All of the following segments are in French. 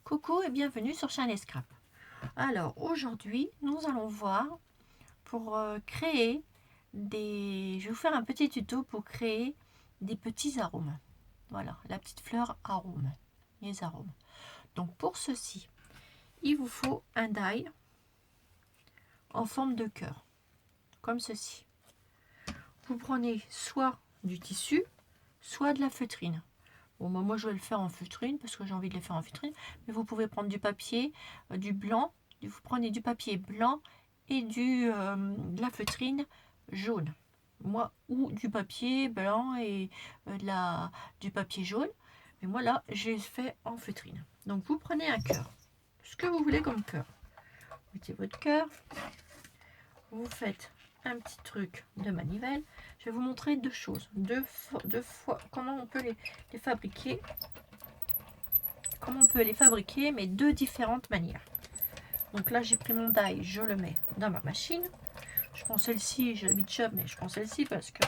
Coucou et bienvenue sur Shine Scrap. Alors aujourd'hui nous allons voir pour créer des... Je vais vous faire un petit tuto pour créer des petits arômes. Voilà, la petite fleur arôme, les arômes. Donc pour ceci, il vous faut un die en forme de cœur, comme ceci. Vous prenez soit du tissu, soit de la feutrine. Bon, moi je vais le faire en feutrine parce que j'ai envie de le faire en feutrine, mais vous pouvez prendre du papier, du blanc, vous prenez du papier blanc et de la feutrine jaune. Moi, ou du papier blanc et du papier jaune, mais moi là j'ai fait en feutrine. Donc vous prenez un cœur, ce que vous voulez comme cœur. Vous mettez votre cœur, vous faites un petit truc de manivelle. Je vais vous montrer deux choses, deux fois comment on peut les fabriquer. Comment on peut les fabriquer, mais de différentes manières. Donc là j'ai pris mon die, je le mets dans ma machine. Je prends celle-ci, j'ai la Beach Up, mais je prends celle-ci parce que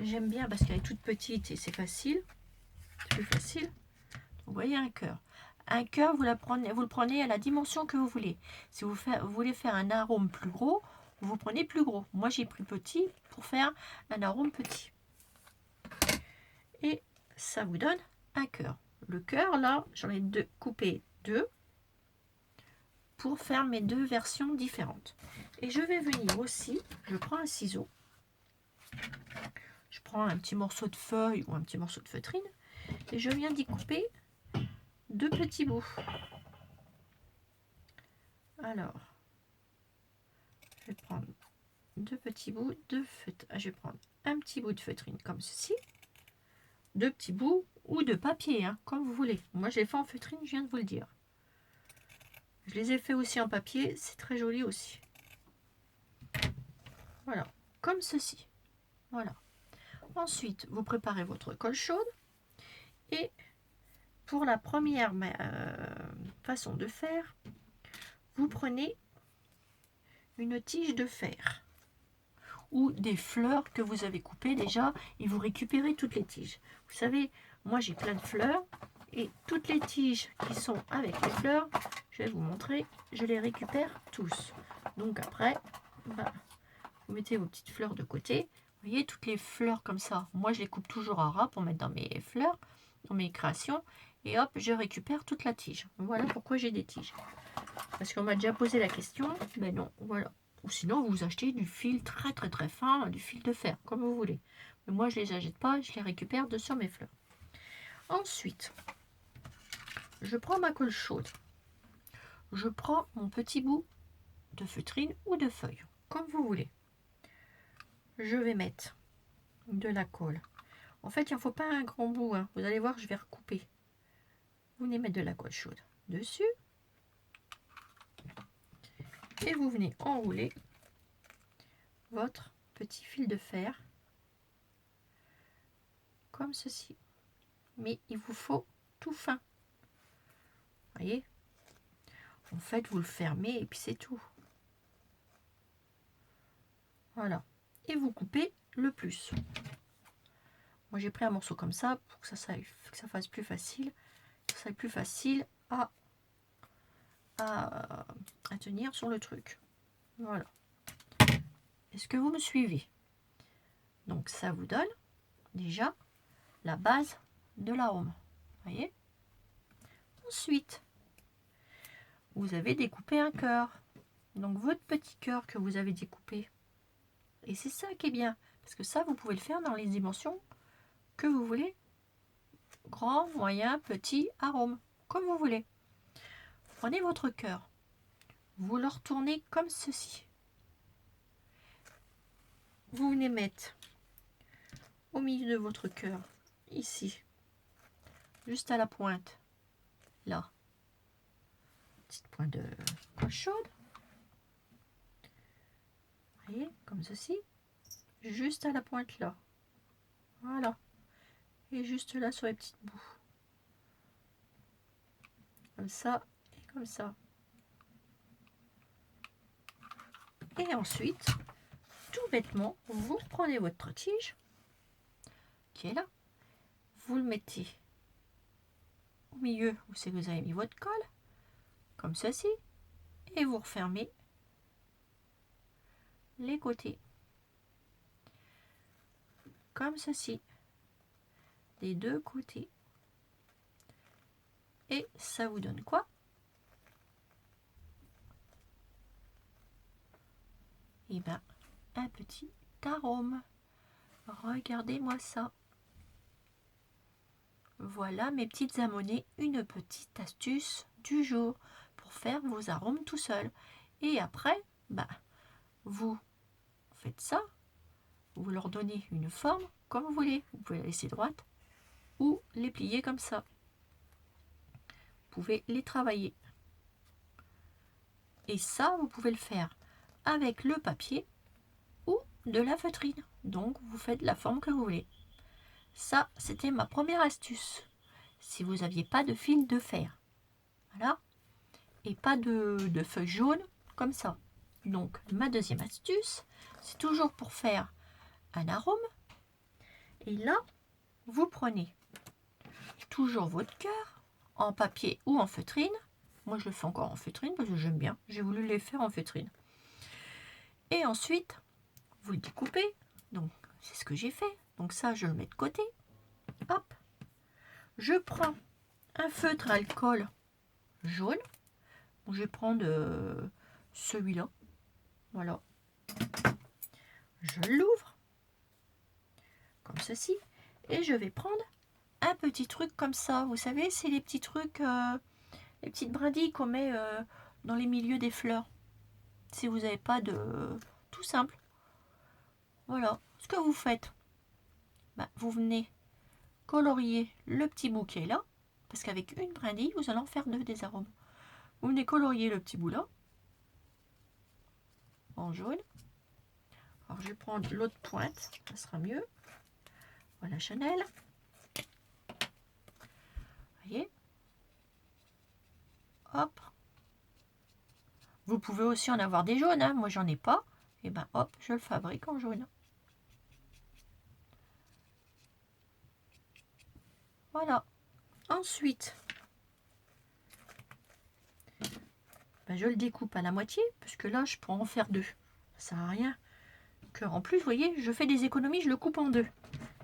j'aime bien, parce qu'elle est toute petite et c'est facile, c'est plus facile. Vous voyez un cœur. Un cœur, vous le prenez à la dimension que vous voulez. Si vous voulez faire un arôme plus gros, vous prenez plus gros. Moi j'ai pris petit pour faire un arôme petit. Et ça vous donne un cœur. Le cœur là, j'en ai coupé deux pour faire mes deux versions différentes. Et je vais venir aussi, je prends un ciseau, je prends un petit morceau de feuille ou un petit morceau de feutrine et je viens d'y couper deux petits bouts. Alors, je vais prendre deux petits bouts de feutrine. Je vais prendre un petit bout de feutrine comme ceci, deux petits bouts ou de papier, hein, comme vous voulez. Moi, je l'ai fait en feutrine, je viens de vous le dire. Je les ai fait aussi en papier, c'est très joli aussi. Voilà, comme ceci. Voilà. Ensuite, vous préparez votre colle chaude. Et pour la première façon de faire, vous prenez une tige de fer ou des fleurs que vous avez coupées déjà et vous récupérez toutes les tiges. Vous savez, moi j'ai plein de fleurs et toutes les tiges qui sont avec les fleurs, je vais vous montrer, je les récupère tous. Donc après, vous mettez vos petites fleurs de côté. Vous voyez toutes les fleurs comme ça. Moi je les coupe toujours à ras pour mettre dans mes fleurs, dans mes créations. Et hop, je récupère toute la tige. Voilà pourquoi j'ai des tiges. Parce qu'on m'a déjà posé la question. Mais non, voilà. Ou sinon, vous achetez du fil très très très fin, du fil de fer, comme vous voulez. Mais moi, je ne les achète pas, je les récupère de sur mes fleurs. Ensuite, je prends ma colle chaude. Je prends mon petit bout de feutrine ou de feuille, comme vous voulez. Je vais mettre de la colle. En fait, il ne faut pas un grand bout. Hein. Vous allez voir, je vais recouper. Vous venez mettre de la colle chaude dessus. Et vous venez enrouler votre petit fil de fer comme ceci. Mais il vous faut tout fin. Vous voyez? En fait, vous le fermez et puis c'est tout. Voilà. Et vous coupez le plus. Moi, j'ai pris un morceau comme ça pour que ça fasse plus facile. Que ça soit plus facile à tenir sur le truc. Voilà. Est-ce que vous me suivez? Donc, ça vous donne déjà la base de l'arôme. Voyez? Ensuite, vous avez découpé un cœur. Donc, votre petit cœur que vous avez découpé. Et c'est ça qui est bien. Parce que ça, vous pouvez le faire dans les dimensions que vous voulez. Grand, moyen, petit, arôme. Comme vous voulez. Prenez votre cœur. Vous le retournez comme ceci. Vous venez mettre au milieu de votre cœur, ici, juste à la pointe, là, petite pointe de colle chaude. Vous voyez, comme ceci, juste à la pointe là. Voilà. Et juste là sur les petites bouts. Comme ça et comme ça. Et ensuite, tout bêtement, vous prenez votre tige qui est là. Vous le mettez au milieu où c'est que vous avez mis votre colle. comme ceci, et vous refermez les côtés, comme ceci, des deux côtés. Et ça vous donne quoi? Et ben, un petit arôme. Regardez-moi ça. Voilà mes petites amonées, une petite astuce du jour pour faire vos arômes tout seul. Et après, bah, vous faites ça, vous leur donnez une forme comme vous voulez. Vous pouvez la laisser droite ou les plier comme ça. Vous pouvez les travailler. Et ça, vous pouvez le faire avec le papier ou de la feutrine. Donc, vous faites la forme que vous voulez. Ça, c'était ma première astuce. Si vous n'aviez pas de fil de fer. Voilà. Et pas de feuilles jaunes comme ça. Donc, ma deuxième astuce, c'est toujours pour faire un arôme. Et là, vous prenez toujours votre cœur en papier ou en feutrine. Moi, je le fais encore en feutrine parce que j'aime bien. J'ai voulu les faire en feutrine. Et ensuite, vous le découpez. Donc, c'est ce que j'ai fait. Donc ça, je le mets de côté. Hop. Je prends un feutre à alcool jaune. Bon, je vais prendre celui-là. Voilà. Je l'ouvre. Comme ceci. Et je vais prendre un petit truc comme ça. Vous savez, c'est les petits trucs, les petites brindilles qu'on met dans les milieux des fleurs. Si vous n'avez pas de... Tout simple. Voilà. Ce que vous faites, bah, vous venez colorier le petit bouquet là. Parce qu'avec une brindille, vous allez en faire deux des arômes. Vous venez colorier le petit bout là. En jaune. Alors je vais prendre l'autre pointe. Ça sera mieux. Voilà Chanel. Voyez. Hop. Vous pouvez aussi en avoir des jaunes, hein. Moi j'en ai pas. Et ben hop, je le fabrique en jaune. Voilà. Ensuite, ben, je le découpe à la moitié, parce que là je peux en faire deux. Ça sert à rien. Que, en plus, vous voyez, je fais des économies, je le coupe en deux.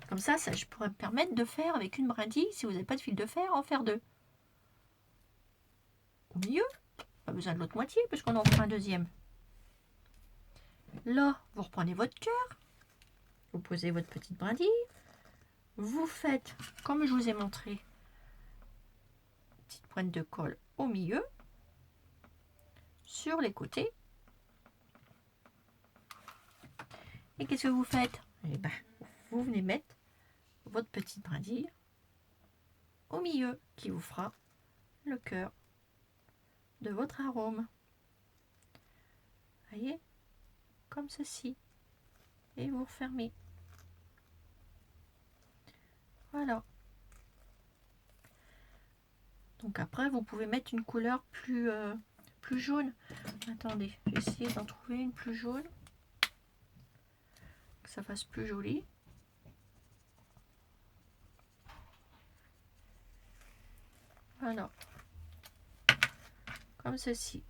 Comme ça, je pourrais me permettre de faire avec une brindille, si vous n'avez pas de fil de fer, en faire deux. Au milieu, pas besoin de l'autre moitié, parce qu'on en fera un deuxième. Là, vous reprenez votre cœur, vous posez votre petite brindille, vous faites, comme je vous ai montré, petite pointe de colle au milieu, sur les côtés. Et qu'est-ce que vous faites? Eh ben, vous venez mettre votre petite brindille au milieu, qui vous fera le cœur de votre arôme. Voyez, comme ceci. Et vous refermez. Voilà. Donc après, vous pouvez mettre une couleur plus jaune. Attendez, je vais essayer d'en trouver une plus jaune. Que ça fasse plus joli. Voilà. Comme ceci.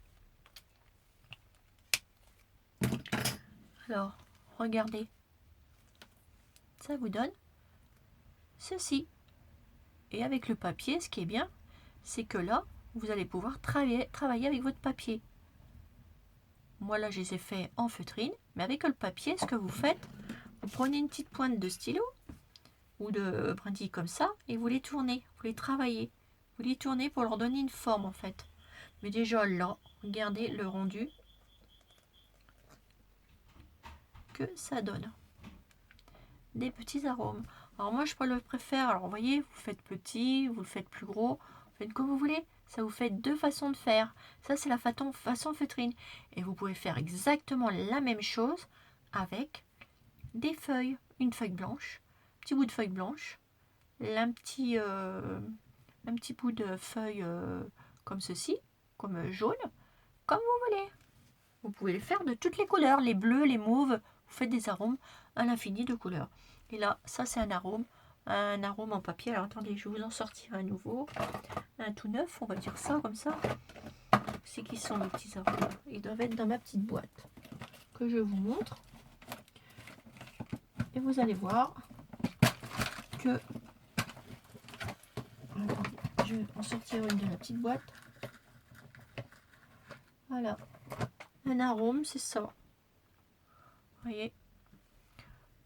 Alors, regardez. Ça vous donne ceci. Et avec le papier, ce qui est bien, c'est que là, vous allez pouvoir travailler avec votre papier. Moi, là, je les ai fait en feutrine. Mais avec le papier, ce que vous faites, vous prenez une petite pointe de stylo ou de brindille comme ça et vous les tournez, vous les travaillez. Vous les tournez pour leur donner une forme, en fait. Mais déjà, là, regardez le rendu que ça donne. Des petits arômes. Alors moi, je le préfère. Alors, vous voyez, vous faites petit, vous le faites plus gros. Vous faites comme vous voulez. Ça vous fait deux façons de faire. Ça, c'est la façon feutrine. Et vous pouvez faire exactement la même chose avec des feuilles. Une feuille blanche, un petit bout de feuille blanche, un petit bout de feuille comme ceci, comme jaune, comme vous voulez. Vous pouvez le faire de toutes les couleurs, les bleus, les mauves. Vous faites des arômes à l'infini de couleurs. Et là, ça c'est un arôme en papier. Alors attendez, je vais vous en sortir un nouveau, un tout neuf, on va dire ça comme ça. c'est qui sont les petits arômes? Ils doivent être dans ma petite boîte que je vous montre. Et vous allez voir que... Attendez, je vais en sortir une de la petite boîte. Voilà. Un arôme, c'est ça. Vous voyez?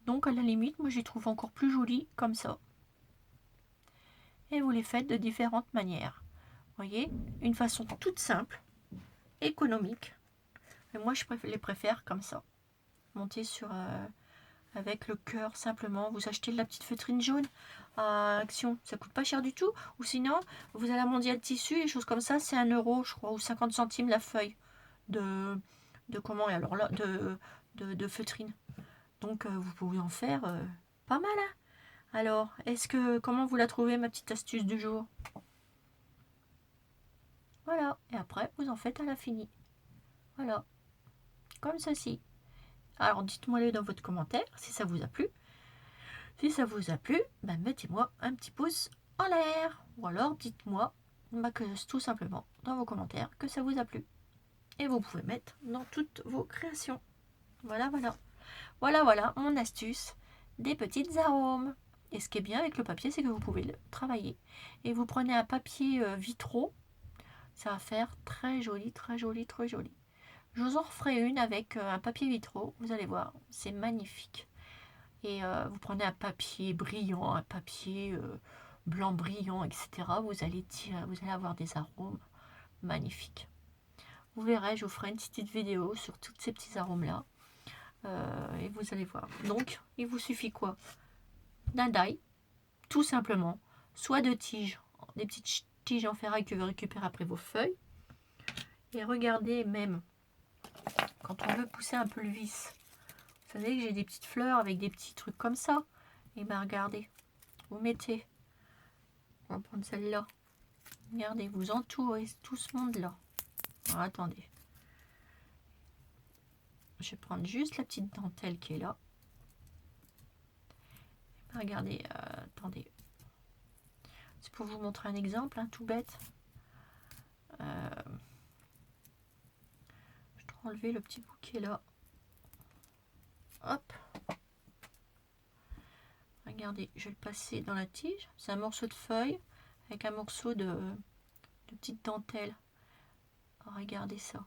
Donc à la limite, moi je les trouve encore plus jolis comme ça. Et vous les faites de différentes manières. Vous voyez? Une façon toute simple, économique. Et moi je les préfère comme ça. Monter sur... avec le cœur simplement. Vous achetez de la petite feutrine jaune à Action, ça coûte pas cher du tout. Ou sinon, vous allez à Mondial Tissu, et choses comme ça, c'est 1 euro, je crois, ou 50 centimes la feuille de comment, et alors là, de feutrine. Donc vous pouvez en faire pas mal. Hein. Alors, comment vous la trouvez, ma petite astuce du jour? Voilà, et après vous en faites à l'infini. Voilà, comme ceci. Alors dites-moi-le dans votre commentaire si ça vous a plu. Si ça vous a plu, ben mettez-moi un petit pouce en l'air. Ou alors dites-moi tout simplement dans vos commentaires que ça vous a plu. Et vous pouvez mettre dans toutes vos créations. Voilà, voilà. Voilà, voilà mon astuce des petites arômes. Et ce qui est bien avec le papier, c'est que vous pouvez le travailler. Et vous prenez un papier vitraux. Ça va faire très joli, très joli, très joli. Je vous en referai une avec un papier vitraux. Vous allez voir, c'est magnifique. Et vous prenez un papier brillant, un papier blanc brillant, etc. Vous allez avoir des arômes magnifiques. Vous verrez, je vous ferai une petite vidéo sur tous ces petits arômes-là. Et vous allez voir. Donc, il vous suffit quoi? D'un die, tout simplement. Soit de tiges, des petites tiges en ferraille que vous récupérez après vos feuilles. Et regardez même, quand on veut pousser un peu le vis. Vous savez que j'ai des petites fleurs avec des petits trucs comme ça. Et bien regardez, vous mettez, on va prendre celle-là. Regardez, vous entourez tout ce monde-là. Alors, attendez. Je vais prendre juste la petite dentelle qui est là. Et bien, regardez, attendez. C'est pour vous montrer un exemple, hein, tout bête. Je dois enlever le petit bout qui est là. Hop. Regardez, je vais le passer dans la tige. C'est un morceau de feuille avec un morceau de petite dentelle. Alors, regardez ça.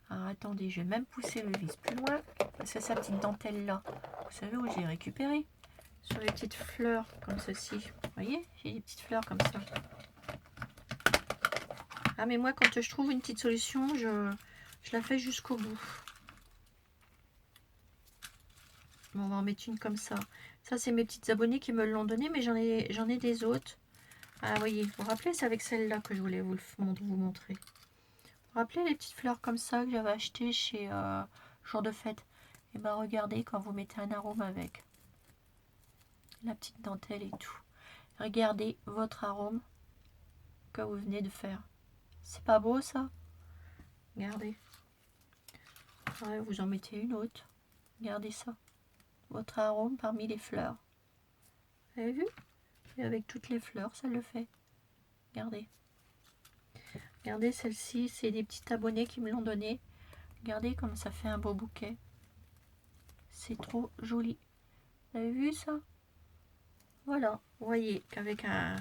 Alors, attendez, je vais même pousser le vis plus loin. C'est sa petite dentelle là. Vous savez où j'ai récupéré? Sur les petites fleurs comme ceci. Vous voyez? J'ai des petites fleurs comme ça. Ah, mais moi, quand je trouve une petite solution, je la fais jusqu'au bout. Bon, on va en mettre une comme ça. Ça, c'est mes petites abonnées qui me l'ont donné, mais j'en ai des autres. Ah, voyez, vous vous rappelez, c'est avec celle-là que je voulais vous montrer. Vous vous rappelez les petites fleurs comme ça que j'avais achetées chez Jour de Fête? Et ben regardez quand vous mettez un arôme avec. La petite dentelle et tout. Regardez votre arôme que vous venez de faire. C'est pas beau ça? Regardez. Ouais, vous en mettez une autre. Regardez ça. Votre arôme parmi les fleurs. Vous avez vu? Et avec toutes les fleurs, ça le fait. Regardez. Regardez celle-ci, c'est des petits abonnés qui me l'ont donné. Regardez comme ça fait un beau bouquet. C'est trop joli. Vous avez vu ça? Voilà. Vous voyez qu'avec un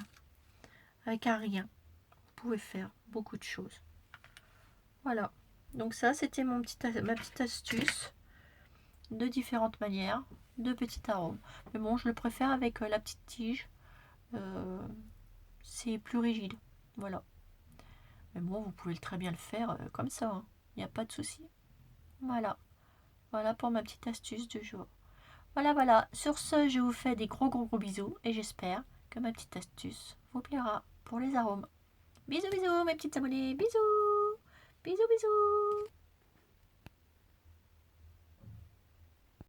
rien, vous pouvez faire beaucoup de choses. Voilà. Donc ça, c'était ma petite astuce de différentes manières, de petits arômes. Mais bon, je le préfère avec la petite tige. C'est plus rigide. Voilà. Mais bon, vous pouvez très bien le faire comme ça. Il n'y a pas de souci. Voilà. Voilà pour ma petite astuce du jour. Voilà, voilà. Sur ce, je vous fais des gros bisous et j'espère que ma petite astuce vous plaira pour les arômes. Bisous, bisous, mes petites abonnées. Bisous. Bisous, bisous.